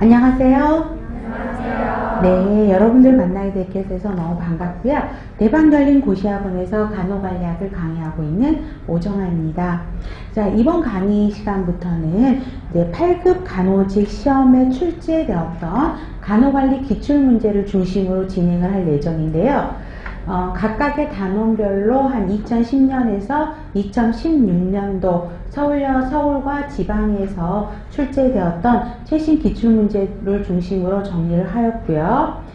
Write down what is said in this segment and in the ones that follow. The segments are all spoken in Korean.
안녕하세요. 안녕하세요. 네, 여러분들 만나게 돼서 너무 반갑고요. 대박 열린 고시학원에서 간호관리학을 강의하고 있는 오정아입니다. 자, 이번 강의 시간부터는 이제 8급 간호직 시험에 출제되었던 간호관리 기출문제를 중심으로 진행을 할 예정인데요. 각각의 단원별로 한 2010년에서 2016년도 서울과 지방에서 출제되었던 최신 기출문제를 중심으로 정리를 하였고요.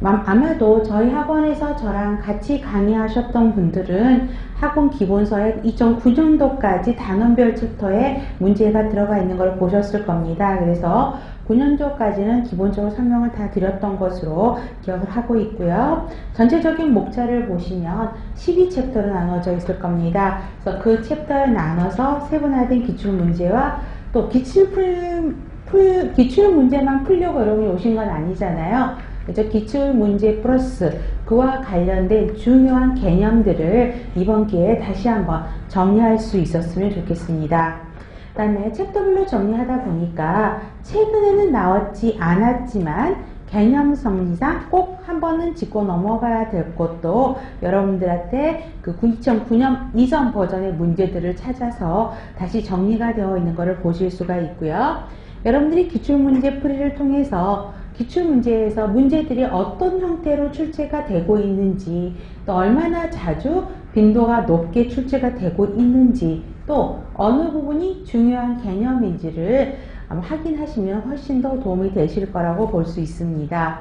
아마도 저희 학원에서 저랑 같이 강의하셨던 분들은 학원 기본서에 2009년도까지 단원별 챕터에 문제가 들어가 있는 걸 보셨을 겁니다. 그래서 9년도까지는 기본적으로 설명을 다 드렸던 것으로 기억을 하고 있고요. 전체적인 목차를 보시면 12챕터로 나눠져 있을 겁니다. 그래서 그 챕터에 나눠서 세분화된 기출문제와 또 기출문제만 풀려고 여러분이 오신 건 아니잖아요. 그래서 기출문제 플러스 그와 관련된 중요한 개념들을 이번 기회에 다시 한번 정리할 수 있었으면 좋겠습니다. 그 다음에 챕터별로 정리하다 보니까 최근에는 나왔지 않았지만 개념 정리상 꼭 한 번은 짚고 넘어가야 될 것도 여러분들한테 그 2009년 이전 버전의 문제들을 찾아서 다시 정리가 되어 있는 것을 보실 수가 있고요. 여러분들이 기출문제 풀이를 통해서 기출문제에서 문제들이 어떤 형태로 출제가 되고 있는지, 또 얼마나 자주 빈도가 높게 출제가 되고 있는지, 또 어느 부분이 중요한 개념인지를 확인하시면 훨씬 더 도움이 되실 거라고 볼 수 있습니다.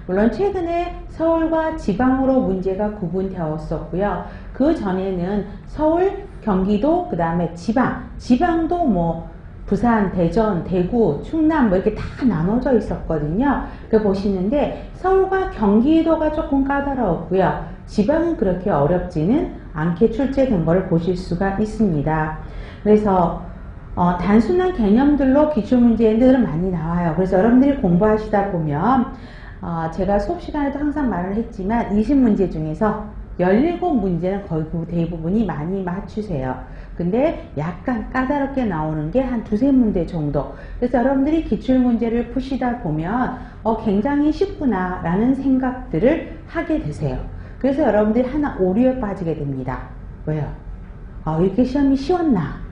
물론 최근에 서울과 지방으로 문제가 구분되었었고요. 그 전에는 서울, 경기도, 그 다음에 지방도 뭐 부산, 대전, 대구, 충남 뭐 이렇게 다 나눠져 있었거든요. 그 보시는데 서울과 경기도가 조금 까다로웠고요. 지방은 그렇게 어렵지는 않게 출제된 것을 보실 수가 있습니다. 그래서 단순한 개념들로 기출문제들은 많이 나와요. 그래서 여러분들이 공부하시다 보면 제가 수업 시간에도 항상 말을 했지만 20문제 중에서 17문제는 거의 대부분이 많이 맞추세요. 근데 약간 까다롭게 나오는 게 한 두세 문제 정도. 그래서 여러분들이 기출문제를 푸시다 보면 굉장히 쉽구나 라는 생각들을 하게 되세요. 그래서 여러분들이 하나 오류에 빠지게 됩니다. 왜요? 이렇게 시험이 쉬웠나?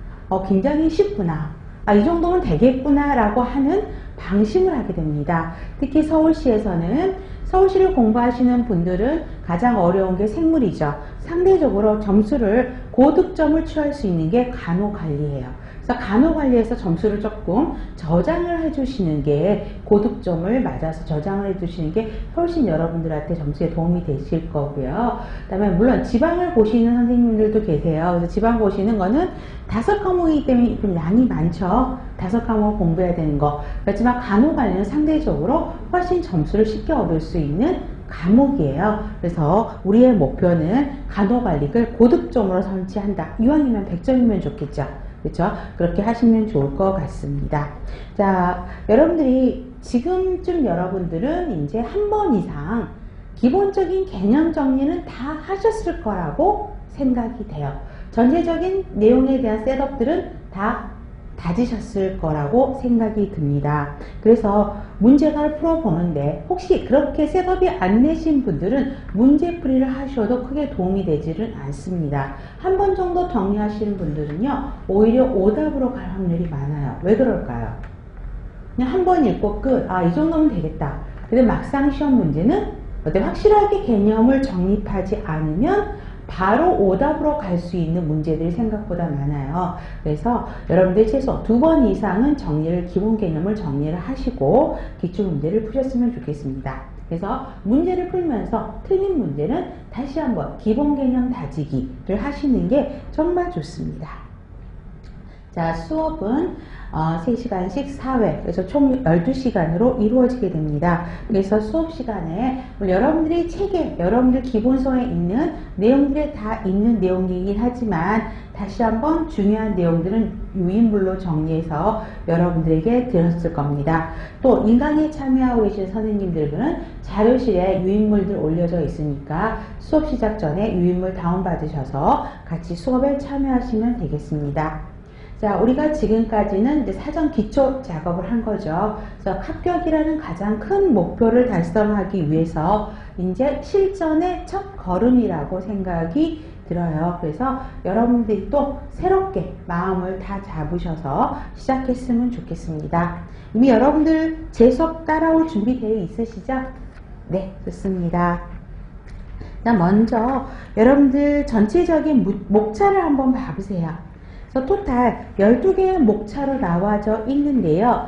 굉장히 쉽구나. 이 정도면 되겠구나 라고 하는 방심을 하게 됩니다. 특히 서울시에서는 서울시를 공부하시는 분들은 가장 어려운 게 생물이죠. 상대적으로 점수를 고득점을 취할 수 있는 게 간호관리예요. 그래서 간호관리에서 점수를 조금 저장을 해주시는 게 고득점을 맞아서 저장을 해주시는 게 훨씬 여러분들한테 점수에 도움이 되실 거고요. 그 다음에 물론 지방을 보시는 선생님들도 계세요. 그래서 지방 보시는 거는 5과목이기 때문에 좀 양이 많죠. 5과목 공부해야 되는 거. 그렇지만 간호관리는 상대적으로 훨씬 점수를 쉽게 얻을 수 있는 과목이에요. 그래서 우리의 목표는 간호관리를 고득점으로 설치한다. 이왕이면 100점이면 좋겠죠. 그렇죠? 그렇게 하시면 좋을 것 같습니다. 자, 여러분들이 지금쯤 여러분들은 이제 한 번 이상 기본적인 개념 정리는 다 하셨을 거라고 생각이 돼요. 전체적인 내용에 대한 셋업들은 다 다지셨을 거라고 생각이 듭니다. 그래서 문제를 풀어보는데 혹시 그렇게 셋업이 안 되신 분들은 문제풀이를 하셔도 크게 도움이 되지는 않습니다. 한 번 정도 정리하시는 분들은요 오히려 오답으로 갈 확률이 많아요. 왜 그럴까요? 그냥 한 번 읽고 끝. 이 정도면 되겠다. 근데 막상 시험 문제는 확실하게 개념을 정립하지 않으면 바로 오답으로 갈 수 있는 문제들이 생각보다 많아요. 그래서 여러분들 최소 2번 이상은 기본 개념을 정리를 하시고 기출문제를 푸셨으면 좋겠습니다. 그래서 문제를 풀면서 틀린 문제는 다시 한번 기본 개념 다지기를 하시는 게 정말 좋습니다. 자, 수업은 3시간씩 4회, 그래서 총 12시간으로 이루어지게 됩니다. 그래서 수업 시간에 여러분들이 책에, 여러분들 기본서에 있는 내용들에 다 있는 내용이긴 하지만 다시 한번 중요한 내용들은 유인물로 정리해서 여러분들에게 드렸을 겁니다. 또 인강에 참여하고 계신 선생님들은 자료실에 유인물들 올려져 있으니까 수업 시작 전에 유인물 다운받으셔서 같이 수업에 참여하시면 되겠습니다. 자, 우리가 지금까지는 이제 사전 기초 작업을 한 거죠. 그래서 합격이라는 가장 큰 목표를 달성하기 위해서 이제 실전의 첫 걸음이라고 생각이 들어요. 그래서 여러분들이 또 새롭게 마음을 다 잡으셔서 시작했으면 좋겠습니다. 이미 여러분들 제 수업 따라올 준비되어 있으시죠? 네, 좋습니다. 자, 먼저 여러분들 전체적인 목차를 한번 봐보세요. 그래서 토탈 12개의 목차로 나와져 있는데요.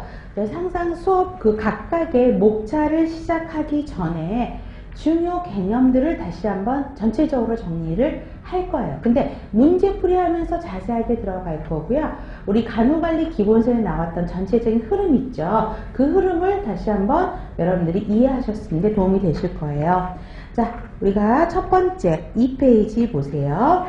항상 수업 그 각각의 목차를 시작하기 전에 중요 개념들을 다시 한번 전체적으로 정리를 할 거예요. 근데 문제풀이 하면서 자세하게 들어갈 거고요. 우리 간호관리 기본서에 나왔던 전체적인 흐름 있죠. 그 흐름을 다시 한번 여러분들이 이해하셨는데 도움이 되실 거예요. 자, 우리가 첫 번째 2페이지 보세요.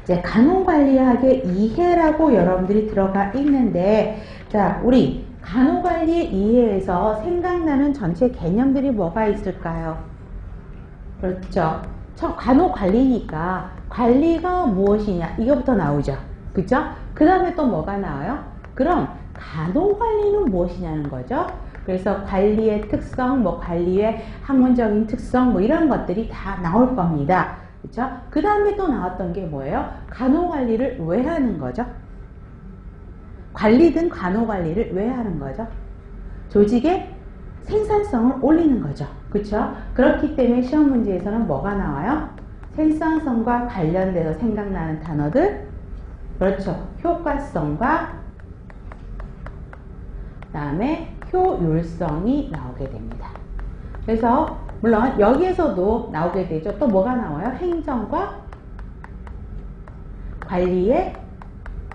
이제 간호관리학의 이해라고 여러분들이 들어가 있는데, 자, 우리 간호관리의 이해에서 생각나는 전체 개념들이 뭐가 있을까요? 그렇죠. 간호관리니까 관리가 무엇이냐 이거부터 나오죠. 그죠? 그 다음에 또 뭐가 나와요? 그럼 간호관리는 무엇이냐는 거죠. 그래서 관리의 특성, 뭐 관리의 학문적인 특성, 뭐 이런 것들이 다 나올 겁니다. 그렇죠? 그 다음에 또 나왔던 게 뭐예요? 간호관리를 왜 하는 거죠? 관리든 간호관리를 왜 하는 거죠? 조직의 생산성을 올리는 거죠. 그렇죠? 그렇기 때문에 시험 문제에서는 뭐가 나와요? 생산성과 관련돼서 생각나는 단어들, 그렇죠? 효과성과 그다음에 효율성이 나오게 됩니다. 그래서 물론 여기에서도 나오게 되죠. 또 뭐가 나와요? 행정과 관리의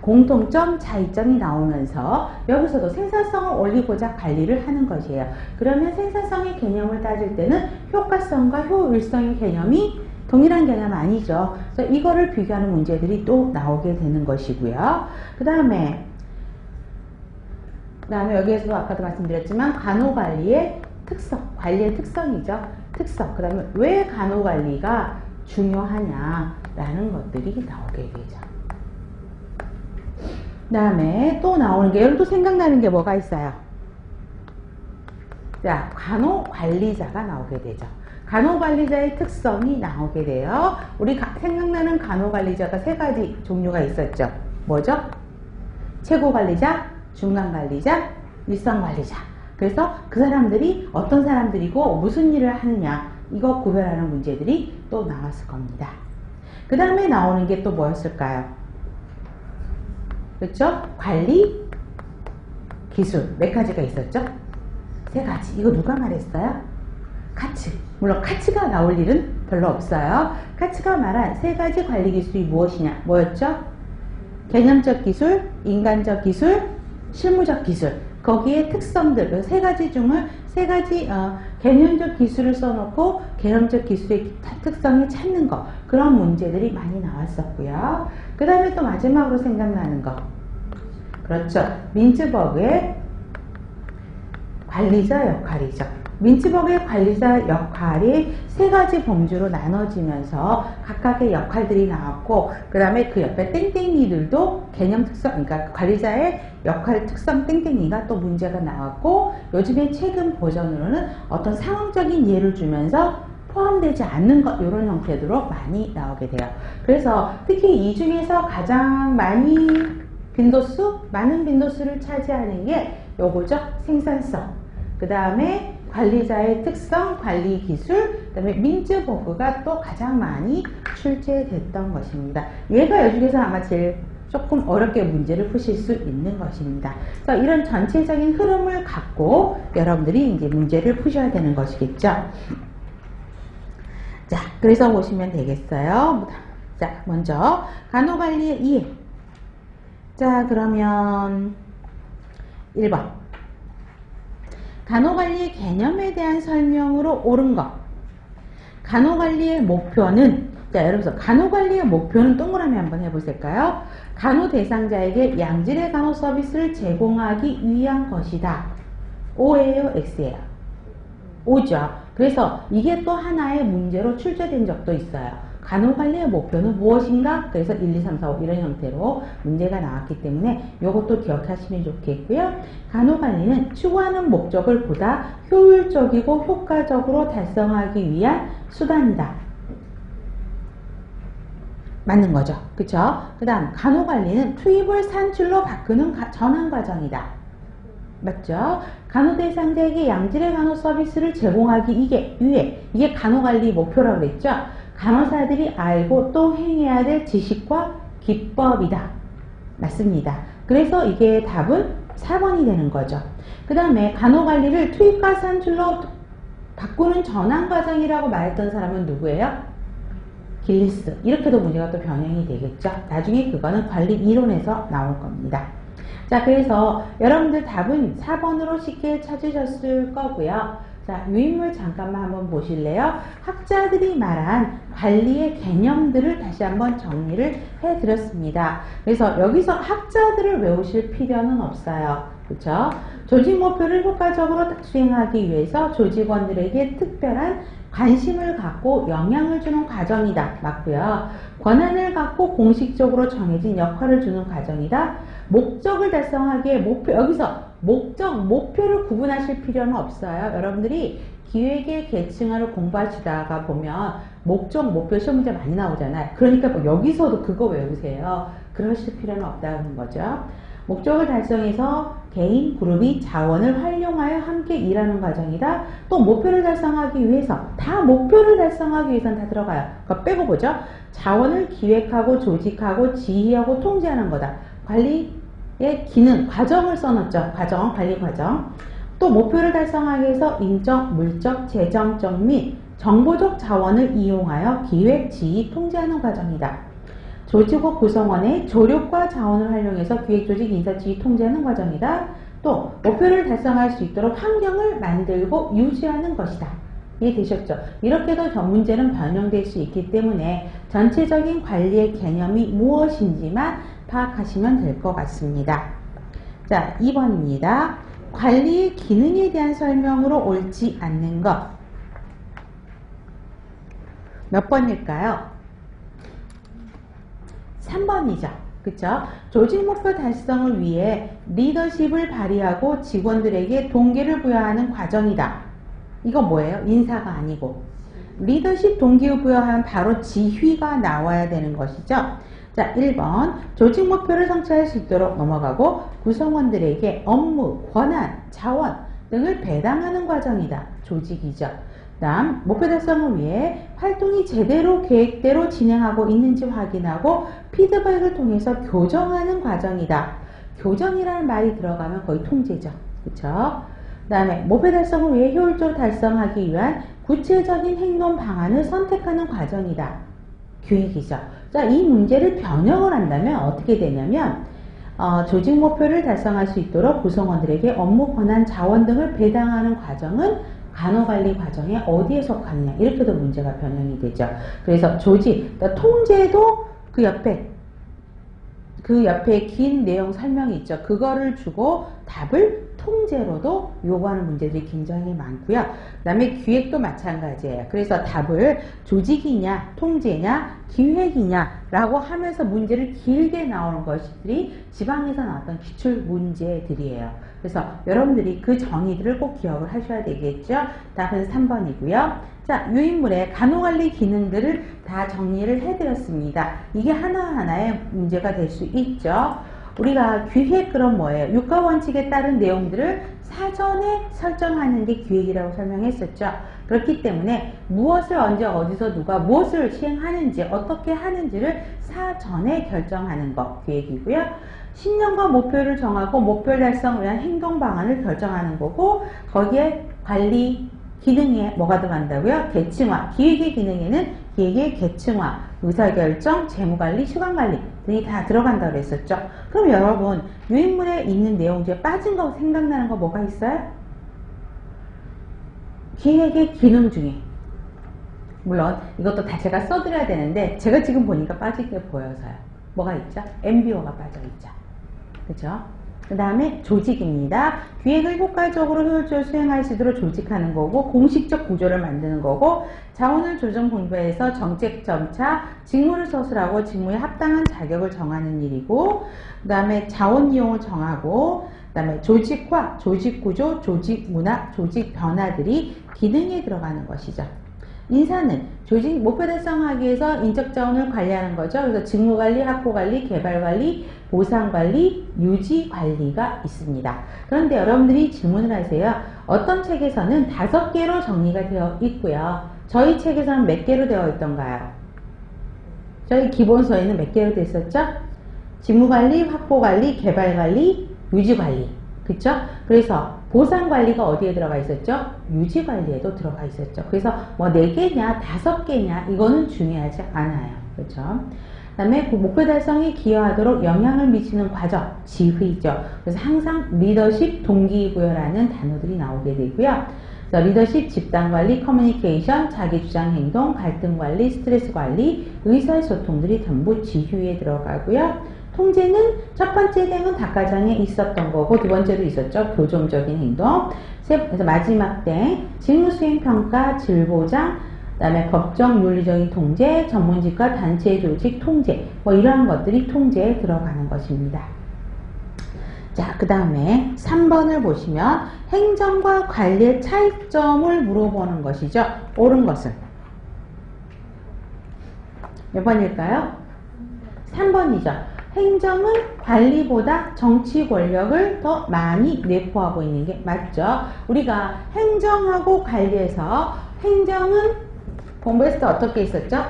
공통점, 차이점이 나오면서 여기서도 생산성을 올리고자 관리를 하는 것이에요. 그러면 생산성의 개념을 따질 때는 효과성과 효율성의 개념이 동일한 개념 아니죠. 그래서 이거를 비교하는 문제들이 또 나오게 되는 것이고요. 그 다음에 여기에서도 아까도 말씀드렸지만 간호관리의 특성, 관리의 특성이죠. 특성, 그 다음에 왜 간호관리가 중요하냐라는 것들이 나오게 되죠. 그 다음에 또 나오는 게, 여러분 또 생각나는 게 뭐가 있어요? 자, 간호관리자가 나오게 되죠. 간호관리자의 특성이 나오게 돼요. 우리 생각나는 간호관리자가 세 가지 종류가 있었죠. 뭐죠? 최고관리자, 중간관리자, 일선관리자. 그래서 그 사람들이 어떤 사람들이고 무슨 일을 하느냐, 이거 구별하는 문제들이 또 나왔을 겁니다. 그 다음에 나오는 게 또 뭐였을까요? 그렇죠? 관리, 기술, 몇 가지가 있었죠? 세 가지. 이거 누가 말했어요? 카츠. 물론 카츠가 나올 일은 별로 없어요. 카츠가 말한 세 가지 관리 기술이 무엇이냐? 뭐였죠? 개념적 기술, 인간적 기술, 실무적 기술. 거기에 특성들, 세 가지 중을 세 가지 개념적 기술을 써놓고 개념적 기술의 특성을 찾는 거, 그런 문제들이 많이 나왔었고요. 그 다음에 또 마지막으로 생각나는 거, 그렇죠, 민츠버그의 관리자 역할이죠. 민츠버그의 관리자 역할이 세 가지 범주로 나눠지면서 각각의 역할들이 나왔고, 그 다음에 그 옆에 땡땡이들도 개념 특성, 그러니까 관리자의 역할 특성 땡땡이가 또 문제가 나왔고, 요즘에 최근 버전으로는 어떤 상황적인 예를 주면서 포함되지 않는 것, 이런 형태로 많이 나오게 돼요. 그래서 특히 이 중에서 가장 많은 빈도수를 차지하는 게 요거죠. 생산성. 그 다음에 관리자의 특성, 관리 기술, 그 다음에 민츠버그가 또 가장 많이 출제됐던 것입니다. 얘가 이 중에서 아마 제일 조금 어렵게 문제를 푸실 수 있는 것입니다. 그래서 이런 전체적인 흐름을 갖고 여러분들이 이제 문제를 푸셔야 되는 것이겠죠. 자, 그래서 보시면 되겠어요. 자, 먼저 간호관리의 이해. 자, 그러면 1번. 간호관리의 개념에 대한 설명으로 옳은 것. 간호관리의 목표는, 자, 여러분, 간호관리의 목표는 동그라미 한번 해보실까요? 간호 대상자에게 양질의 간호 서비스를 제공하기 위한 것이다. O예요, X예요? O죠. 그래서 이게 또 하나의 문제로 출제된 적도 있어요. 간호관리의 목표는 무엇인가? 그래서 1, 2, 3, 4, 5 이런 형태로 문제가 나왔기 때문에 이것도 기억하시면 좋겠고요. 간호관리는 추구하는 목적을 보다 효율적이고 효과적으로 달성하기 위한 수단이다. 맞는 거죠. 그쵸? 그 다음 간호관리는 투입을 산출로 바꾸는 전환 과정이다. 맞죠? 간호 대상자에게 양질의 간호 서비스를 제공하기 위해 이게 간호관리 목표라고 그랬죠? 간호사들이 알고 또 행해야 될 지식과 기법이다. 맞습니다. 그래서 이게 답은 4번이 되는 거죠. 그 다음에 간호관리를 투입과 산출로 바꾸는 전환 과정이라고 말했던 사람은 누구예요? 길리스. 이렇게도 문제가 또 변형이 되겠죠. 나중에 그거는 관리 이론에서 나올 겁니다. 자, 그래서 여러분들 답은 4번으로 쉽게 찾으셨을 거고요. 자, 유인물 잠깐만 한번 보실래요? 학자들이 말한 관리의 개념들을 다시 한번 정리를 해드렸습니다. 그래서 여기서 학자들을 외우실 필요는 없어요. 그렇죠? 조직 목표를 효과적으로 수행하기 위해서 조직원들에게 특별한 관심을 갖고 영향을 주는 과정이다. 맞고요. 권한을 갖고 공식적으로 정해진 역할을 주는 과정이다. 목적을 달성하기에 여기서 목표를 구분하실 필요는 없어요. 여러분들이 기획의 계층화를 공부하시다가 보면 목표 시험 문제 많이 나오잖아요. 그러니까 뭐 여기서도 그거 외우세요. 그러실 필요는 없다는 거죠. 목적을 달성해서 개인, 그룹이 자원을 활용하여 함께 일하는 과정이다. 또 목표를 달성하기 위해서, 다 목표를 달성하기 위해서는 다 들어가요. 그거 빼고 보죠. 자원을 기획하고 조직하고 지휘하고 통제하는 거다. 관리의 기능, 과정을 써놓죠. 관리 과정. 또 목표를 달성하기 위해서 인적, 물적, 재정적 및 정보적 자원을 이용하여 기획, 지휘, 통제하는 과정이다. 조직업 구성원의 조력과 자원을 활용해서 기획, 조직, 인사, 지휘, 통제하는 과정이다. 또 목표를 달성할 수 있도록 환경을 만들고 유지하는 것이다. 이해되셨죠? 이렇게도 문제는 변형될 수 있기 때문에 전체적인 관리의 개념이 무엇인지만 파악하시면 될 것 같습니다. 자, 2번입니다. 관리의 기능에 대한 설명으로 옳지 않는 것. 몇 번일까요? 3번이죠. 그쵸? 조직 목표 달성을 위해 리더십을 발휘하고 직원들에게 동기를 부여하는 과정이다. 이거 뭐예요? 인사가 아니고. 리더십 동기를 부여하면 바로 지휘가 나와야 되는 것이죠. 자, 1번. 조직 목표를 성취할 수 있도록 넘어가고 구성원들에게 업무, 권한, 자원 등을 배당하는 과정이다. 조직이죠. 다음, 목표 달성을 위해 활동이 제대로 계획대로 진행하고 있는지 확인하고 피드백을 통해서 교정하는 과정이다. 교정이라는 말이 들어가면 거의 통제죠. 그쵸? 그 다음에 목표 달성을 위해 효율적으로 달성하기 위한 구체적인 행동 방안을 선택하는 과정이다. 기획이죠. 자, 이 문제를 변형을 한다면 어떻게 되냐면 조직 목표를 달성할 수 있도록 구성원들에게 업무, 권한, 자원 등을 배당하는 과정은 간호관리 과정에 어디에 속하느냐, 이렇게도 문제가 변형이 되죠. 그래서 조직, 그러니까 통제도 그 옆에 긴 내용 설명이 있죠. 그거를 주고 답을 통제로도 요구하는 문제들이 굉장히 많고요. 그 다음에 기획도 마찬가지예요. 그래서 답을 조직이냐, 통제냐, 기획이냐 라고 하면서 문제를 길게 나오는 것들이 지방에서 나왔던 기출 문제들이에요. 그래서 여러분들이 그 정의들을 꼭 기억을 하셔야 되겠죠. 답은 3번이고요. 자, 유인물의 간호관리 기능들을 다 정리를 해드렸습니다. 이게 하나하나의 문제가 될 수 있죠. 우리가 기획, 그럼 뭐예요? 육가원칙에 따른 내용들을 사전에 설정하는 게 기획이라고 설명했었죠. 그렇기 때문에 무엇을 언제 어디서 누가 무엇을 시행하는지 어떻게 하는지를 사전에 결정하는 것 기획이고요. 신념과 목표를 정하고 목표 달성을 위한 행동 방안을 결정하는 거고, 거기에 관리 기능에 뭐가 들어간다고요? 계층화. 기획의 기능에는 기획의 계층화, 의사결정, 재무관리, 시간관리 등이 다 들어간다고 그랬었죠. 그럼 여러분, 유인물에 있는 내용 중에 빠진 거 생각나는 거 뭐가 있어요? 기획의 기능 중에. 물론 이것도 다 제가 써드려야 되는데 제가 지금 보니까 빠질 게 보여서요. 뭐가 있죠? MBO가 빠져있죠. 그죠? 그 다음에 조직입니다. 기획을 효과적으로 효율적으로 수행할 수 있도록 조직하는 거고, 공식적 구조를 만드는 거고, 자원을 조정 분배해서 정책 점차, 직무를 서술하고 직무에 합당한 자격을 정하는 일이고, 그 다음에 자원 이용을 정하고, 그 다음에 조직화, 조직 구조, 조직 문화, 조직 변화들이 기능에 들어가는 것이죠. 인사는 조직 목표 달성하기 위해서 인적 자원을 관리하는 거죠. 그래서 직무 관리, 확보 관리, 개발 관리, 보상 관리, 유지 관리가 있습니다. 그런데 여러분들이 질문을 하세요. 어떤 책에서는 5개로 정리가 되어 있고요. 저희 책에서는 몇 개로 되어 있던가요? 저희 기본서에는 몇 개로 되어 있었죠? 직무 관리, 확보 관리, 개발 관리, 유지 관리. 그쵸? 그래서 보상 관리가 어디에 들어가 있었죠? 유지 관리에도 들어가 있었죠. 그래서 뭐 4개냐 5개냐 이거는 중요하지 않아요. 그렇죠? 그 다음에 그 목표 달성에 기여하도록 영향을 미치는 과정, 지휘죠. 그래서 항상 리더십, 동기부여라는 단어들이 나오게 되고요. 그래서 리더십, 집단관리, 커뮤니케이션, 자기주장 행동, 갈등관리, 스트레스 관리, 의사소통들이 전부 지휘에 들어가고요. 통제는 첫 번째 땡은 닭가장에 있었던 거고, 두 번째도 있었죠. 교정적인 행동. 그래서 마지막 땡, 직무수행평가, 질보장, 그 다음에 법정 윤리적인 통제, 전문직과 단체 조직 통제, 뭐 이러한 것들이 통제에 들어가는 것입니다. 자, 그 다음에 3번을 보시면 행정과 관리의 차이점을 물어보는 것이죠. 옳은 것은 몇 번일까요? 3번이죠. 행정은 관리보다 정치 권력을 더 많이 내포하고 있는 게 맞죠. 우리가 행정하고 관리에서 행정은 공부했을 때 어떻게 있었죠?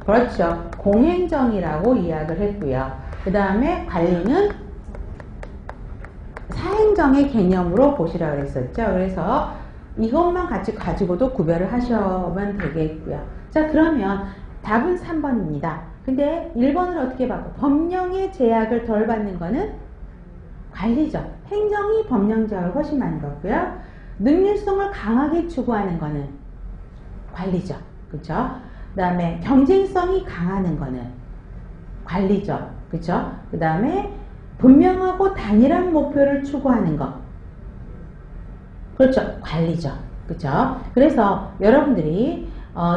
그렇죠. 공행정이라고 이야기를 했고요. 그 다음에 관리는 사행정의 개념으로 보시라고 했었죠. 그래서 이것만 같이 가지고도 구별을 하시면 되겠고요. 자, 그러면 답은 3번입니다. 근데 1번을 어떻게 바꿔? 법령의 제약을 덜 받는 거는 관리죠. 행정이 법령 제약을 훨씬 많이 받고요. 능률성을 강하게 추구하는 거는 관리죠. 그쵸? 그 다음에 경쟁성이 강하는 거는 관리죠. 그쵸? 그 다음에 분명하고 단일한 목표를 추구하는 것. 그렇죠. 관리죠. 그쵸? 그래서 여러분들이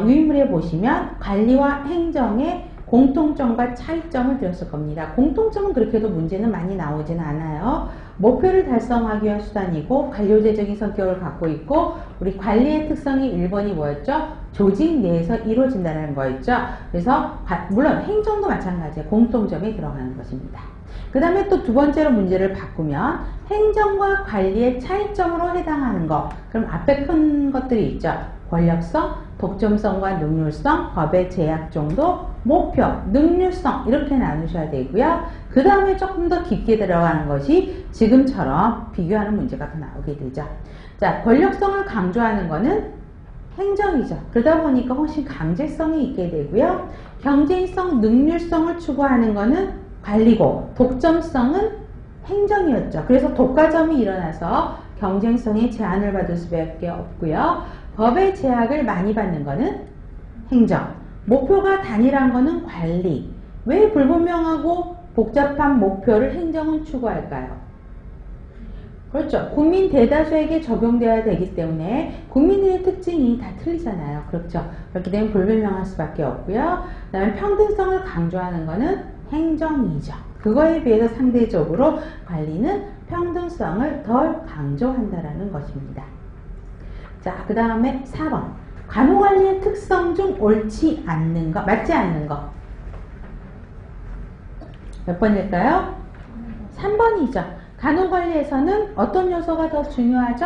유인물에 보시면 관리와 행정의 공통점과 차이점을 드렸을 겁니다. 공통점은 그렇게 해도 문제는 많이 나오지는 않아요. 목표를 달성하기 위한 수단이고 관료제적인 성격을 갖고 있고, 우리 관리의 특성이 1번이 뭐였죠? 조직 내에서 이루어진다는 거였죠. 그래서 물론 행정도 마찬가지예요. 공통점이 들어가는 것입니다. 그 다음에 또 두 번째로 문제를 바꾸면 행정과 관리의 차이점으로 해당하는 거. 그럼 앞에 큰 것들이 있죠. 권력성, 독점성과 능률성, 법의 제약 정도, 목표, 능률성 이렇게 나누셔야 되고요. 그 다음에 조금 더 깊게 들어가는 것이 지금처럼 비교하는 문제가 더 나오게 되죠. 자, 권력성을 강조하는 거는 행정이죠. 그러다 보니까 훨씬 강제성이 있게 되고요. 경쟁성, 능률성을 추구하는 거는 관리고, 독점성은 행정이었죠. 그래서 독과점이 일어나서 경쟁성에 제한을 받을 수밖에 없고요. 법의 제약을 많이 받는 거는 행정, 목표가 단일한 거는 관리. 왜 불분명하고 복잡한 목표를 행정은 추구할까요? 그렇죠. 국민 대다수에게 적용되어야 되기 때문에 국민들의 특징이 다 틀리잖아요. 그렇죠. 그렇기 때문에 불분명할 수밖에 없고요. 그 다음에 평등성을 강조하는 거는 행정이죠. 그거에 비해서 상대적으로 관리는 평등성을 덜 강조한다라는 것입니다. 자, 그 다음에 4번. 간호관리의 특성 중 옳지 않는 것, 맞지 않는 것. 몇 번일까요? 3번이죠. 간호관리에서는 어떤 요소가 더 중요하죠?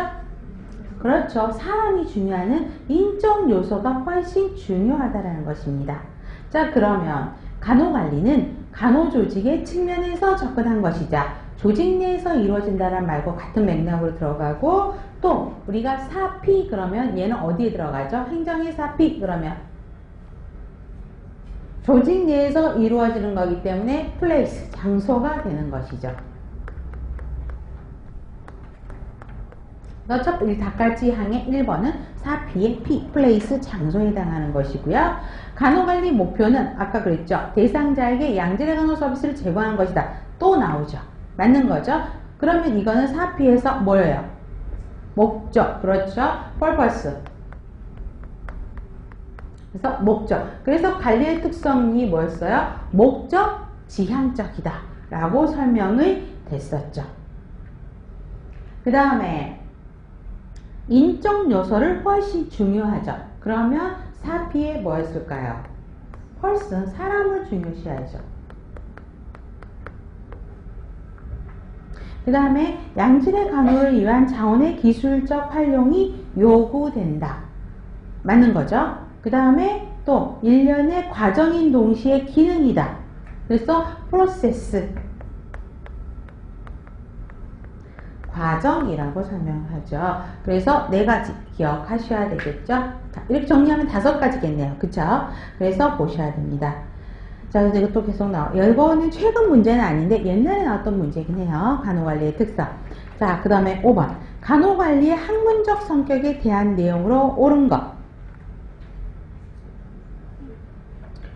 그렇죠. 사람이 중요한 인적 요소가 훨씬 중요하다는 것입니다. 자, 그러면 간호관리는 간호조직의 측면에서 접근한 것이자 조직 내에서 이루어진다는 말과 같은 맥락으로 들어가고, 또 우리가 사피 그러면 얘는 어디에 들어가죠? 행정의 사피 그러면 조직 내에서 이루어지는 거기 때문에 플레이스, 장소가 되는 것이죠. 첫 닭갈치 항의 1번은 사피의 피, 플레이스, 장소에 해당하는 것이고요. 간호관리 목표는 아까 그랬죠. 대상자에게 양질의 간호 서비스를 제공하는 것이다. 또 나오죠. 맞는 거죠? 그러면 이거는 사피에서 뭐예요? 목적. 그렇죠? purpose. 그래서 목적. 그래서 관리의 특성이 뭐였어요? 목적 지향적이다 라고 설명이 됐었죠. 그 다음에 인적 요소를 훨씬 중요하죠. 그러면 사피에 뭐였을까요? person, 사람을 중요시하죠. 그 다음에 양질의 간호를 위한 자원의 기술적 활용이 요구된다. 맞는 거죠? 그 다음에 또 일련의 과정인 동시에 기능이다. 그래서 프로세스, 과정이라고 설명하죠. 그래서 네 가지 기억하셔야 되겠죠? 자, 이렇게 정리하면 5가지겠네요. 그쵸? 그래서 보셔야 됩니다. 자, 그래서 이것도 계속 이거는 최근 문제는 아닌데 옛날에 나왔던 문제긴 해요. 간호관리의 특성. 자, 그 다음에 5번. 간호관리의 학문적 성격에 대한 내용으로 옳은 것.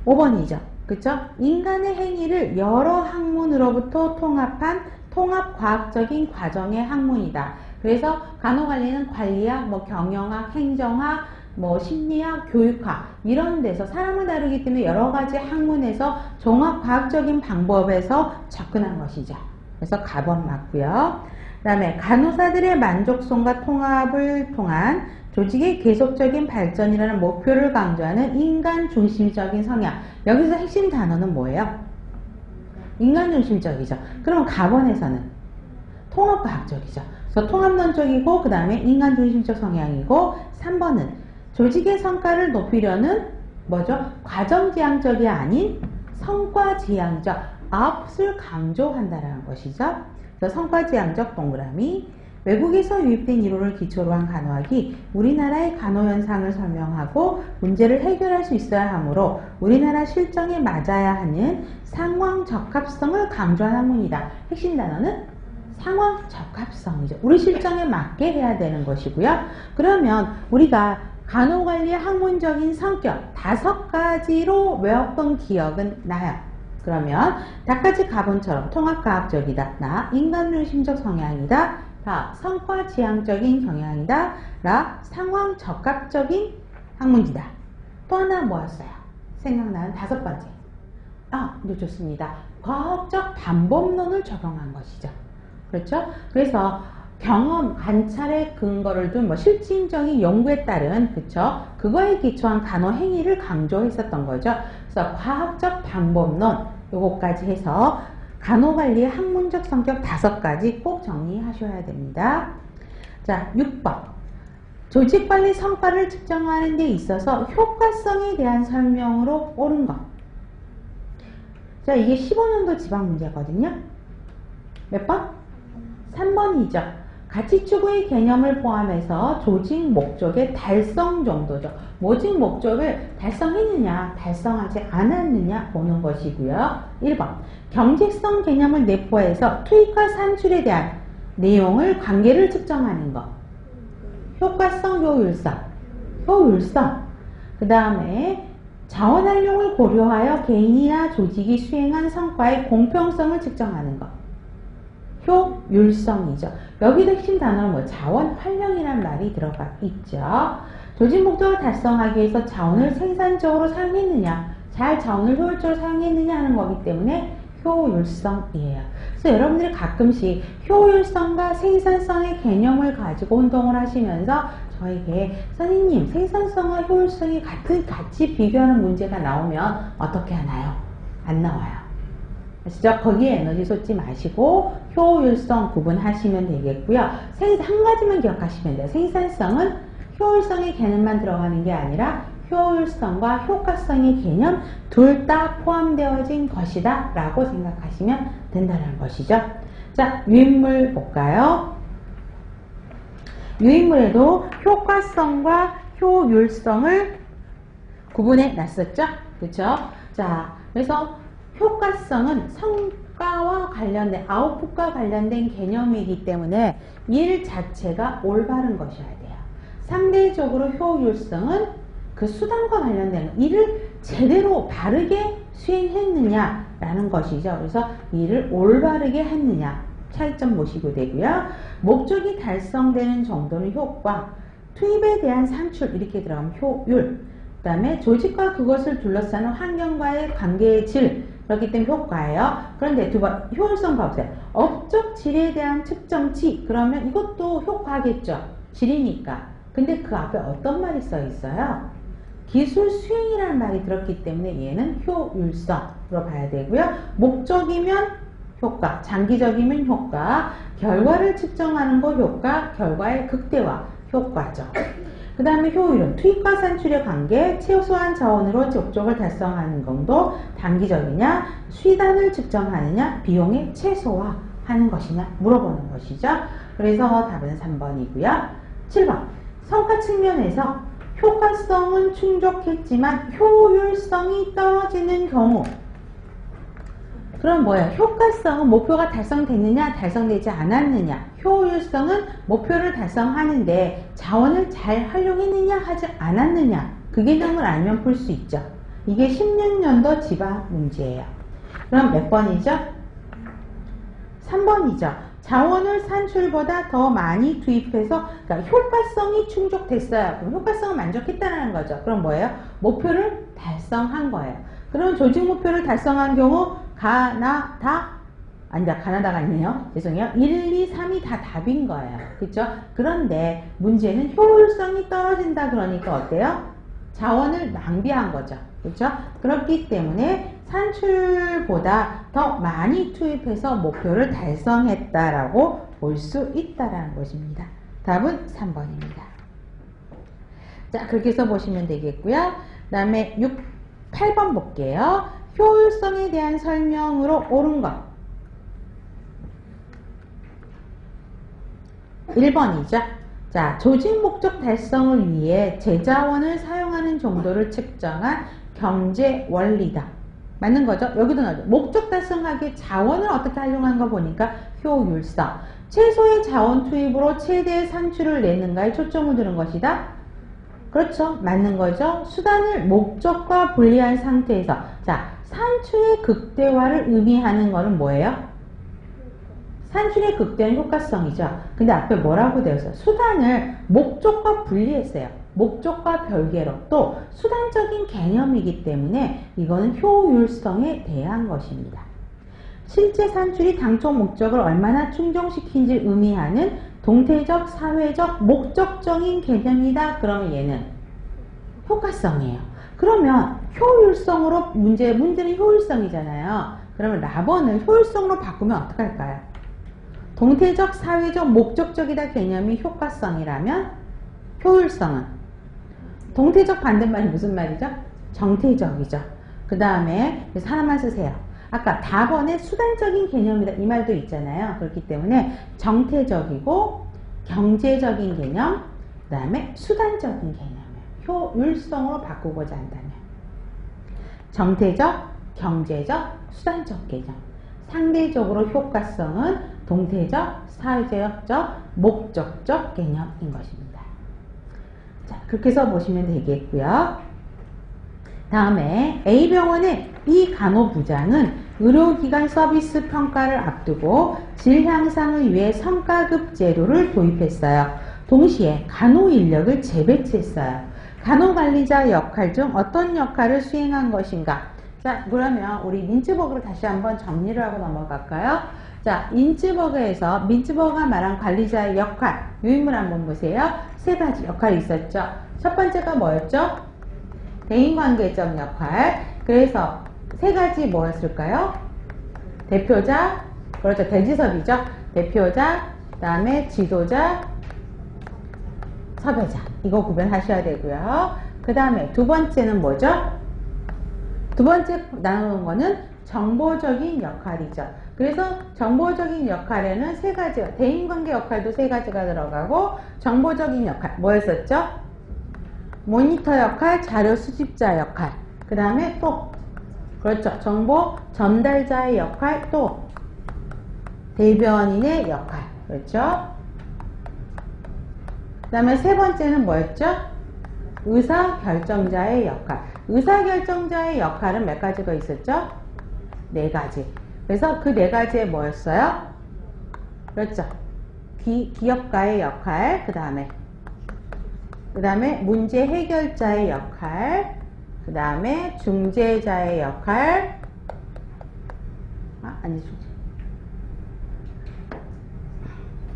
5번이죠. 그쵸? 인간의 행위를 여러 학문으로부터 통합한 통합과학적인 과정의 학문이다. 그래서 간호관리는 관리학, 경영학, 행정학, 심리학, 교육학 이런 데서 사람을 다루기 때문에 여러 가지 학문에서 종합과학적인 방법에서 접근한 것이죠. 그래서 가번 맞고요. 그 다음에 간호사들의 만족성과 통합을 통한 조직의 계속적인 발전이라는 목표를 강조하는 인간 중심적인 성향. 여기서 핵심 단어는 뭐예요? 인간 중심적이죠. 그럼 가번에서는 통합과학적이죠. 그래서 통합론적이고 그 다음에 인간 중심적 성향이고 3번은 조직의 성과를 높이려는 뭐죠? 과정지향적이 아닌 성과지향적 output을 강조한다라는 것이죠. 그래서 성과지향적 동그라미. 외국에서 유입된 이론을 기초로 한 간호학이 우리나라의 간호 현상을 설명하고 문제를 해결할 수 있어야 하므로 우리나라 실정에 맞아야 하는 상황 적합성을 강조한 학문이다. 핵심 단어는 상황 적합성이죠. 우리 실정에 맞게 해야 되는 것이고요. 그러면 우리가 간호관리의 학문적인 성격 5가지로 외웠던 기억은 나요. 그러면 닭까지 가본처럼 통합과학적이다. 나 인간중심적 성향이다. 다 성과지향적인 경향이다. 라 상황 적합적인 학문이다. 또 하나 뭐였어요? 생각나는 5번째. 이거 좋습니다. 과학적 방법론을 적용한 것이죠. 그렇죠? 그래서 경험, 관찰의 근거를 둔 실증적인 연구에 따른 그쵸? 그거에 기초한 간호 행위를 강조했었던 거죠. 그래서 과학적 방법론 요거까지 해서 간호관리의 학문적 성격 5가지 꼭 정리하셔야 됩니다. 자, 6번. 조직관리 성과를 측정하는 데 있어서 효과성에 대한 설명으로 옳은 것. 자, 이게 15년도 지방문제거든요. 몇 번? 3번이죠. 가치 추구의 개념을 포함해서 조직 목적의 달성 정도죠. 조직 목적을 달성했느냐, 달성하지 않았느냐 보는 것이고요. 1번. 경직성 개념을 내포해서 투입과 산출에 대한 내용을 관계를 측정하는 것. 효과성, 효율성. 효율성. 그 다음에 자원 활용을 고려하여 개인이나 조직이 수행한 성과의 공평성을 측정하는 것. 효율성이죠. 여기도 핵심 단어는 자원 활용이란 말이 들어가 있죠. 조직 목적을 달성하기 위해서 자원을 생산적으로 사용했느냐, 잘 자원을 효율적으로 사용했느냐 하는 거기 때문에 효율성이에요. 그래서 여러분들이 가끔씩 효율성과 생산성의 개념을 가지고 운동을 하시면서 저에게 선생님, 생산성과 효율성이 같이 비교하는 문제가 나오면 어떻게 하나요? 안 나와요. 아시죠? 거기에 에너지 쏟지 마시고 효율성 구분하시면 되겠고요. 한 가지만 기억하시면 돼요. 생산성은 효율성의 개념만 들어가는 게 아니라 효율성과 효과성의 개념 둘 다 포함되어진 것이다 라고 생각하시면 된다는 것이죠. 자, 유인물 볼까요? 유인물에도 효과성과 효율성을 구분해 놨었죠? 그렇죠? 자, 그래서 효과성은 성과와 관련된, 아웃풋과 관련된 개념이기 때문에 일 자체가 올바른 것이어야 돼요. 상대적으로 효율성은 그 수단과 관련된 일을 제대로 바르게 수행했느냐라는 것이죠. 그래서 일을 올바르게 했느냐, 차이점 보시고 되고요. 목적이 달성되는 정도는 효과, 투입에 대한 산출 이렇게 들어가면 효율, 그 다음에 조직과 그것을 둘러싸는 환경과의 관계의 질, 그렇기 때문에 효과예요. 그런데 두 번 효율성 봐보세요. 업적 질에 대한 측정치, 그러면 이것도 효과겠죠. 질이니까. 근데 그 앞에 어떤 말이 써 있어요? 기술 수행이라는 말이 들었기 때문에 얘는 효율성으로 봐야 되고요. 목적이면 효과, 장기적이면 효과, 결과를 측정하는 거 효과, 결과의 극대화, 효과죠. 그 다음에 효율은 투입과 산출의 관계, 최소한 자원으로 목적을 달성하는 정도, 단기적이냐, 수단을 측정하느냐, 비용의 최소화하는 것이냐 물어보는 것이죠. 그래서 답은 3번이고요. 7번 성과 측면에서 효과성은 충족했지만 효율성이 떨어지는 경우, 그럼 뭐예요? 효과성은 목표가 달성됐느냐 달성되지 않았느냐, 효율성은 목표를 달성하는데 자원을 잘 활용했느냐 하지 않았느냐, 그 개념을 알면 풀 수 있죠. 이게 16년도 지방 문제예요. 그럼 몇 번이죠? 3번이죠. 자원을 산출보다 더 많이 투입해서, 그러니까 효과성이 충족됐어요. 그럼 효과성을 만족했다는 거죠. 그럼 뭐예요? 목표를 달성한 거예요. 그럼 조직 목표를 달성한 경우 가나다가 아니네요. 죄송해요. 1, 2, 3이 다 답인 거예요. 그렇죠? 그런데 문제는 효율성이 떨어진다 그러니까 어때요? 자원을 낭비한 거죠. 그렇죠? 그렇기 때문에 산출보다 더 많이 투입해서 목표를 달성했다라고 볼 수 있다라는 것입니다. 답은 3번입니다. 자, 그렇게 해서 보시면 되겠고요. 그 다음에 8번 볼게요. 효율성에 대한 설명으로 옳은 것. 1번이죠. 자, 조직 목적 달성을 위해 제자원을 사용하는 정도를 측정한 경제 원리다. 맞는 거죠? 여기도 나오죠. 목적 달성하기 자원을 어떻게 활용한 거 보니까 효율성. 최소의 자원 투입으로 최대의 산출을 내는가에 초점을 두는 것이다. 그렇죠. 맞는 거죠. 수단을 목적과 분리한 상태에서, 자, 산출의 극대화를 의미하는 거는 뭐예요? 산출의 극대화는 효과성이죠. 근데 앞에 뭐라고 되어 있어요? 수단을 목적과 분리했어요. 목적과 별개로, 또 수단적인 개념이기 때문에 이거는 효율성에 대한 것입니다. 실제 산출이 당초 목적을 얼마나 충족시킨지 의미하는 동태적, 사회적, 목적적인 개념이다. 그러면 얘는 효과성이에요. 그러면 효율성으로 문제는 효율성이잖아요. 그러면 라번을 효율성으로 바꾸면 어떻게 할까요? 동태적, 사회적, 목적적이다 개념이 효과성이라면 효율성은 동태적 반대말이 무슨 말이죠? 정태적이죠. 그 다음에 하나만 쓰세요. 아까 답원의 수단적인 개념이다 이 말도 있잖아요. 그렇기 때문에 정태적이고 경제적인 개념, 그 다음에 수단적인 개념이에요. 효율성으로 바꾸고자 한다면 정태적, 경제적, 수단적 개념. 상대적으로 효과성은 동태적, 사회적, 목적적 개념인 것입니다. 자, 그렇게 해서 보시면 되겠고요. 다음에 A병원의 B 간호부장은 의료기관 서비스 평가를 앞두고 질 향상을 위해 성과급 제도를 도입했어요. 동시에 간호 인력을 재배치했어요. 간호관리자 역할 중 어떤 역할을 수행한 것인가? 자, 그러면 우리 민츠버그를 다시 한번 정리를 하고 넘어갈까요? 자, 민츠버그가 말한 관리자의 역할, 유인물 한번 보세요. 세 가지 역할이 있었죠. 첫 번째가 뭐였죠? 대인관계적 역할. 그래서 세 가지 뭐였을까요? 대표자, 그렇죠. 대지섭이죠. 대표자, 그 다음에 지도자, 섭외자. 이거 구별하셔야 되고요. 그 다음에 두 번째는 뭐죠? 두 번째 나누는 거는 정보적인 역할이죠. 그래서 정보적인 역할에는 세 가지가, 대인관계 역할도 세 가지가 들어가고, 정보적인 역할, 뭐였었죠? 모니터 역할, 자료 수집자 역할, 그 다음에 또, 그렇죠. 정보 전달자의 역할, 또, 대변인의 역할, 그렇죠? 그 다음에 세 번째는 뭐였죠? 의사결정자의 역할. 의사결정자의 역할은 몇 가지가 있었죠? 네 가지. 그래서 그 네 가지에 뭐였어요? 그렇죠. 기업가의 역할, 그 다음에 문제 해결자의 역할, 그 다음에 중재자의 역할,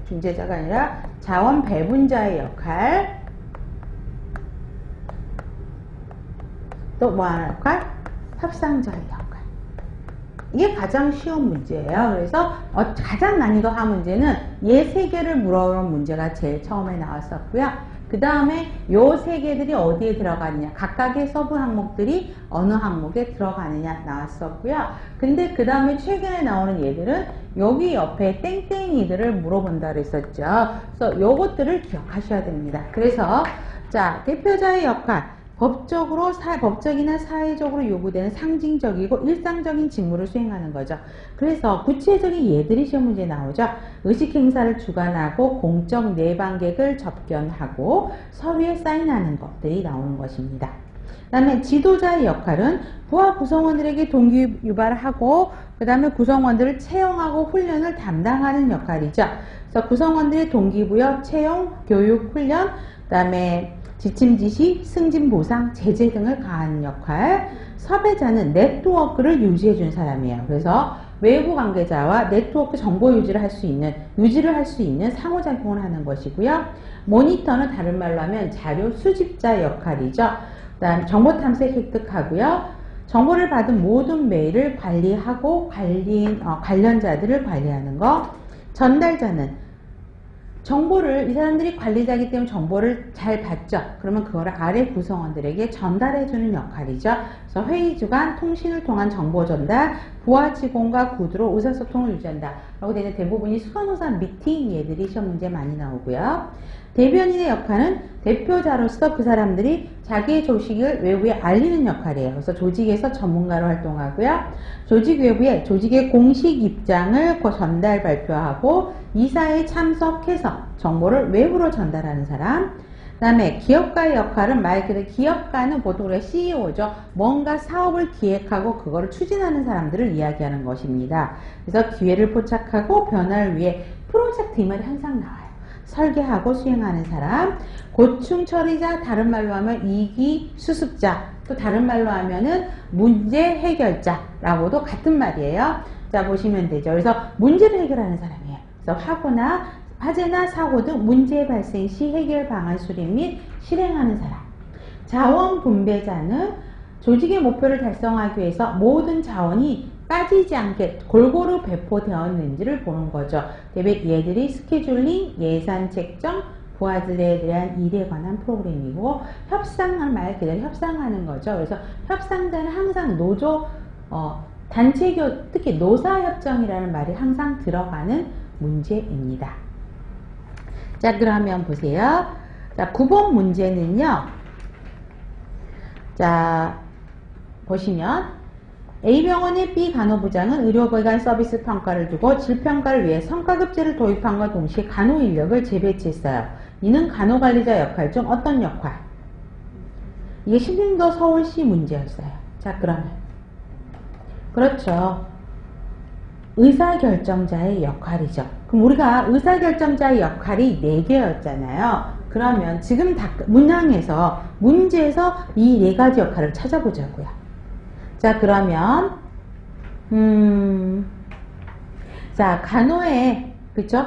중재자가 아니라 자원 배분자의 역할, 또 뭐 하나 역할? 협상자의 역할. 이게 가장 쉬운 문제예요. 그래서 가장 난이도 하 문제는 얘 세 개를 물어보는 문제가 제일 처음에 나왔었고요. 그 다음에 요 세 개들이 어디에 들어가느냐, 각각의 서부 항목들이 어느 항목에 들어가느냐 나왔었고요. 근데 그 다음에 최근에 나오는 얘들은 여기 옆에 땡땡이들을 물어본다 그랬었죠. 그래서 요것들을 기억하셔야 됩니다. 그래서 자, 대표자의 역할, 법적이나 사회적으로 요구되는 상징적이고 일상적인 직무를 수행하는 거죠. 그래서 구체적인 예들이 시험 문제에 나오죠. 의식 행사를 주관하고 공적 내방객을 접견하고 서류에 사인하는 것들이 나오는 것입니다. 그 다음에 지도자의 역할은 부하 구성원들에게 동기 유발하고 그 다음에 구성원들을 채용하고 훈련을 담당하는 역할이죠. 그래서 구성원들의 동기부여, 채용, 교육, 훈련, 그 다음에 지침 지시, 승진 보상, 제재 등을 가하는 역할. 섭외자는 네트워크를 유지해준 사람이에요. 그래서 외부 관계자와 네트워크 정보 유지를 할 수 있는 상호작용을 하는 것이고요. 모니터는 다른 말로 하면 자료 수집자 역할이죠. 그다음 정보 탐색 획득하고요. 정보를 받은 모든 메일을 관리하고 관련자들을 관리하는 거. 전달자는 정보를, 이 사람들이 관리자이기 때문에 정보를 잘 받죠. 그러면 그거를 아래 구성원들에게 전달해주는 역할이죠. 그래서 회의 주간 통신을 통한 정보 전달, 부하 직원과 구두로 의사소통을 유지한다. 라고 되는 대부분이 수간호사 미팅 얘들이 시험 문제 많이 나오고요. 대변인의 역할은 대표자로서 그 사람들이 자기의 조직을 외부에 알리는 역할이에요. 그래서 조직에서 전문가로 활동하고요. 조직 외부에 조직의 공식 입장을 전달 발표하고 이사에 참석해서 정보를 외부로 전달하는 사람. 그 다음에 기업가의 역할은 말 그대로 기업가는 보통 우리가 CEO죠. 뭔가 사업을 기획하고 그거를 추진하는 사람들을 이야기하는 것입니다. 그래서 기회를 포착하고 변화를 위해 프로젝트 이 말이 항상 나와요. 설계하고 수행하는 사람. 고충 처리자, 다른 말로 하면 이기 수습자, 또 다른 말로 하면은 문제 해결자라고도 같은 말이에요. 자, 보시면 되죠. 그래서 문제를 해결하는 사람이에요. 그래서 화재나 사고 등 문제 발생 시 해결 방안 수립 및 실행하는 사람. 자원 분배자는 조직의 목표를 달성하기 위해서 모든 자원이 빠지지 않게 골고루 배포되었는지를 보는 거죠. 얘들이 스케줄링, 예산 책정, 부하들에 대한 일에 관한 프로그램이고, 협상을 말 그대로 협상하는 거죠. 그래서 협상자는 항상 특히 노사협정이라는 말이 항상 들어가는 문제입니다. 자, 그러면 보세요. 자, 9번 문제는요. 자, 보시면 A병원의 B 간호부장은 의료기관 서비스 평가를 두고 질평가를 위해 성과급제를 도입함과 동시에 간호인력을 재배치했어요. 이는 간호관리자 역할 중 어떤 역할? 이게 신림도 서울시 문제였어요. 자, 그러면 그렇죠. 의사결정자의 역할이죠. 그럼 우리가 의사결정자의 역할이 4개였잖아요. 그러면 지금 문제에서 이 4가지 역할을 찾아보자고요. 자, 그러면 자, 그쵸?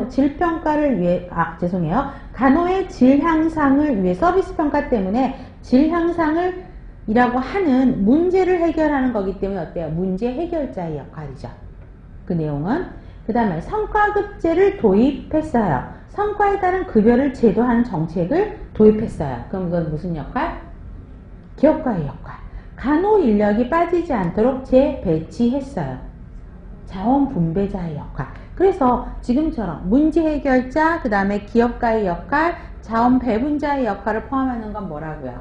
질평가를 위해, 간호의 질 향상을 위해 서비스 평가 때문에 질 향상을 이라고 하는 문제를 해결하는 거기 때문에 어때요? 문제 해결자의 역할이죠. 그 내용은. 그 다음에 성과급제를 도입했어요. 성과에 따른 급여를 제도하는 정책을 도입했어요. 그럼 이건 무슨 역할? 기업가의 역할. 간호 인력이 빠지지 않도록 재배치했어요. 자원 분배자의 역할. 그래서 지금처럼 문제 해결자, 그 다음에 기업가의 역할, 자원 배분자의 역할을 포함하는 건 뭐라고요?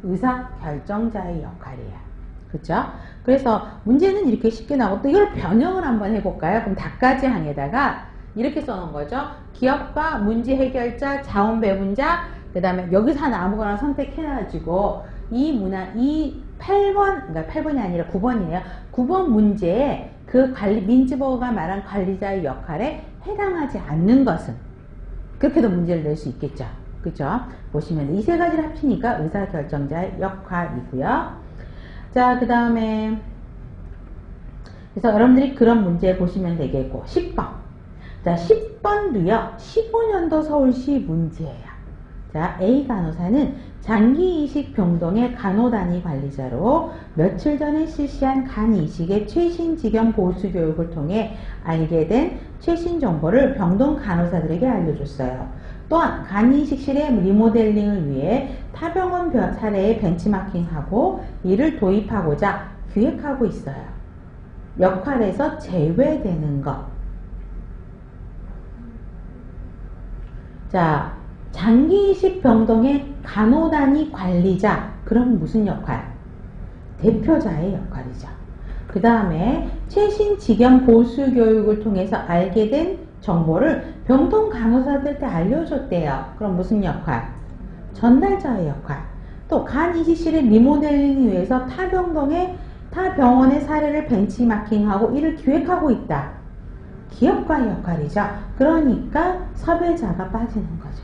의사 결정자의 역할이에요. 그죠? 그래서 문제는 이렇게 쉽게 나오고, 또 이걸 변형을 한번 해볼까요? 그럼 닭가지 항에다가 이렇게 써놓은 거죠. 기업가, 문제 해결자, 자원 배분자, 그 다음에 여기서 하나 아무거나 선택해가지고 이 8번, 그러니까 8번이 아니라 9번이에요. 9번 문제에 그 민츠버그가 말한 관리자의 역할에 해당하지 않는 것은, 그렇게도 문제를 낼 수 있겠죠. 그죠? 보시면 이 세 가지를 합치니까 의사결정자의 역할이고요. 자, 그 다음에 그래서 여러분들이 그런 문제 보시면 되겠고, 10번. 자, 10번도요 15년도 서울시 문제예요. 자, A 간호사는 장기이식 병동의 간호단위 관리자로 며칠 전에 실시한 간이식의 최신 직영 보수 교육을 통해 알게 된 최신 정보를 병동 간호사들에게 알려줬어요. 또한 간이식실의 리모델링을 위해 타병원 사례에 벤치마킹하고 이를 도입하고자 기획하고 있어요. 역할에서 제외되는 것. 자, 장기이식 병동의 간호단위 관리자, 그럼 무슨 역할? 대표자의 역할이죠. 그 다음에 최신 직영 보수 교육을 통해서 알게 된 정보를 병동 간호사들한테 알려줬대요. 그럼 무슨 역할? 전달자의 역할. 또 간이식실의 리모델링을 위해서 타 병원의 사례를 벤치마킹하고 이를 기획하고 있다. 기업가의 역할이죠. 그러니까 섭외자가 빠지는 거죠.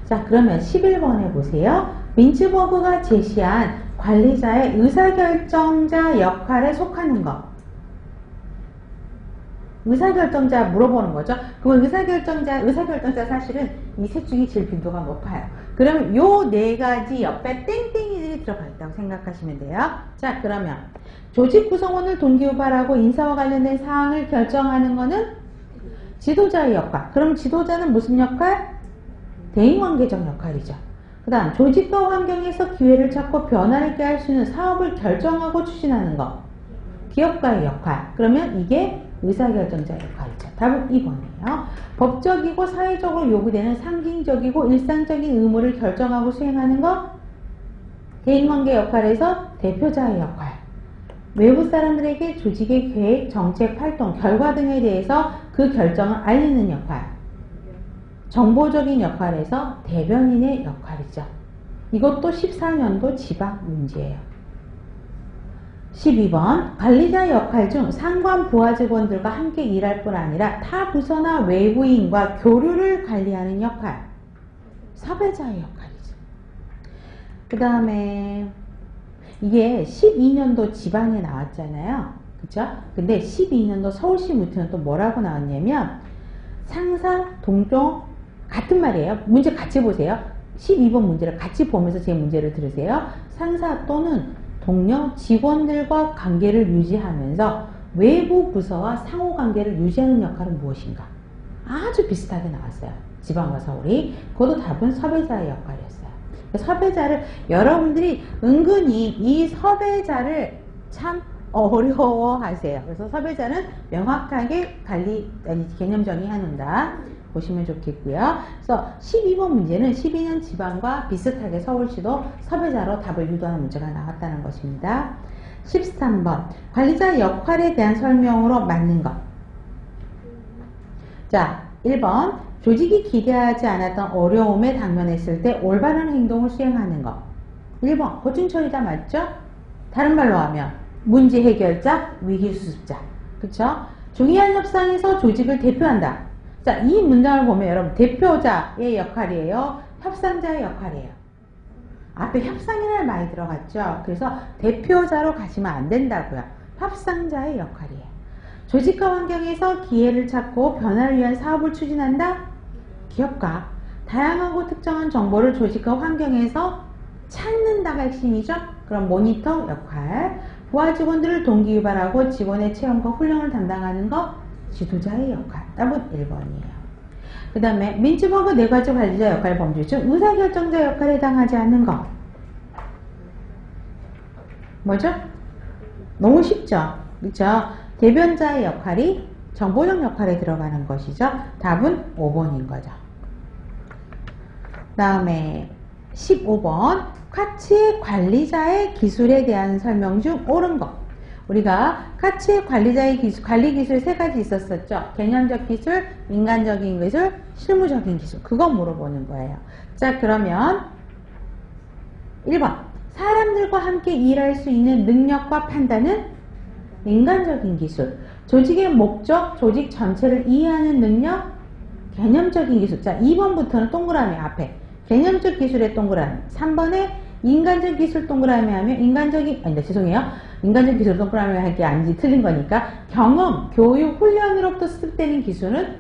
자, 그러면 11번에 보세요. 민츠버그가 제시한 관리자의 의사결정자 역할에 속하는 것. 의사결정자 물어보는 거죠. 그러면 의사결정자 사실은 이 셋 중에 제일 빈도가 높아요. 그러면 요 네 가지 옆에 땡땡이들이 들어가 있다고 생각하시면 돼요. 자, 그러면 조직 구성원을 동기유발하고 인사와 관련된 사항을 결정하는 거는 지도자의 역할. 그럼 지도자는 무슨 역할? 대인관계적 역할이죠. 그 다음 조직과 환경에서 기회를 찾고 변화를 있게 할 수 있는 사업을 결정하고 추진하는 것. 기업가의 역할. 그러면 이게 의사결정자 역할이죠. 답은 2번이에요. 법적이고 사회적으로 요구되는 상징적이고 일상적인 의무를 결정하고 수행하는 것. 대인관계 역할에서 대표자의 역할. 외부 사람들에게 조직의 계획, 정책, 활동, 결과 등에 대해서 그 결정을 알리는 역할. 정보적인 역할에서 대변인의 역할이죠. 이것도 14년도 지방 문제예요. 12번 관리자의 역할 중 상관 부하 직원들과 함께 일할 뿐 아니라 타 부서나 외부인과 교류를 관리하는 역할. 섭외자의 역할이죠. 그 다음에 이게 12년도 지방에 나왔잖아요. 그쵸? 근데 12년도 서울시 문제는 또 뭐라고 나왔냐면 상사, 동종 같은 말이에요. 문제 같이 보세요. 12번 문제를 같이 보면서 제 문제를 들으세요. 상사 또는 동료 직원들과 관계를 유지하면서 외부 부서와 상호관계를 유지하는 역할은 무엇인가? 아주 비슷하게 나왔어요. 지방과 서울이. 그것도 답은 섭외자의 역할이었어요. 섭외자를 여러분들이 은근히 이 섭외자를 참 어려워하세요. 그래서 섭외자는 명확하게 개념 정의해 놓는다. 보시면 좋겠고요. 그래서 12번 문제는 12년 지방과 비슷하게 서울시도 섭외자로 답을 유도하는 문제가 나왔다는 것입니다. 13번 관리자 역할에 대한 설명으로 맞는 것. 자, 1번 조직이 기대하지 않았던 어려움에 당면했을 때 올바른 행동을 수행하는 것. 1번 고충처리자 맞죠? 다른 말로 하면 문제 해결자, 위기수습자. 그쵸? 중요한 협상에서 조직을 대표한다. 자, 이 문장을 보면 여러분 대표자의 역할이에요? 협상자의 역할이에요? 앞에 협상이라는 말이 들어갔죠? 그래서 대표자로 가시면 안 된다고요. 협상자의 역할이에요. 조직과 환경에서 기회를 찾고 변화를 위한 사업을 추진한다? 기업가. 다양하고 특정한 정보를 조직과 환경에서 찾는다가 핵심이죠? 그럼 모니터 역할. 부하 직원들을 동기유발하고 직원의 체험과 훈련을 담당하는 것. 지도자의 역할. 답은 1번이에요. 그 다음에 민츠버그 네 가지 관리자 역할 범주 중 의사결정자 역할에 해당하지 않는 것. 뭐죠? 너무 쉽죠? 그렇죠? 대변자의 역할이 정보적 역할에 들어가는 것이죠. 답은 5번인 거죠. 그 다음에 15번 카츠의 관리자의 기술에 대한 설명 중 옳은 것. 우리가 카츠의 관리자의 관리 기술 세 가지 있었었죠. 개념적 기술, 인간적인 기술, 실무적인 기술. 그거 물어보는 거예요. 자, 그러면 1번 사람들과 함께 일할 수 있는 능력과 판단은 인간적인 기술. 조직의 목적, 조직 전체를 이해하는 능력, 개념적인 기술. 자, 2번부터는 동그라미 앞에 개념적 기술의 동그라미, 3번에 인간적 기술 동그라미 하면 인간적 기술 동그라미 할 게 아닌지 틀린 거니까 경험, 교육, 훈련으로부터 습득되는 기술은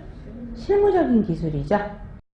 실무적인 기술이죠.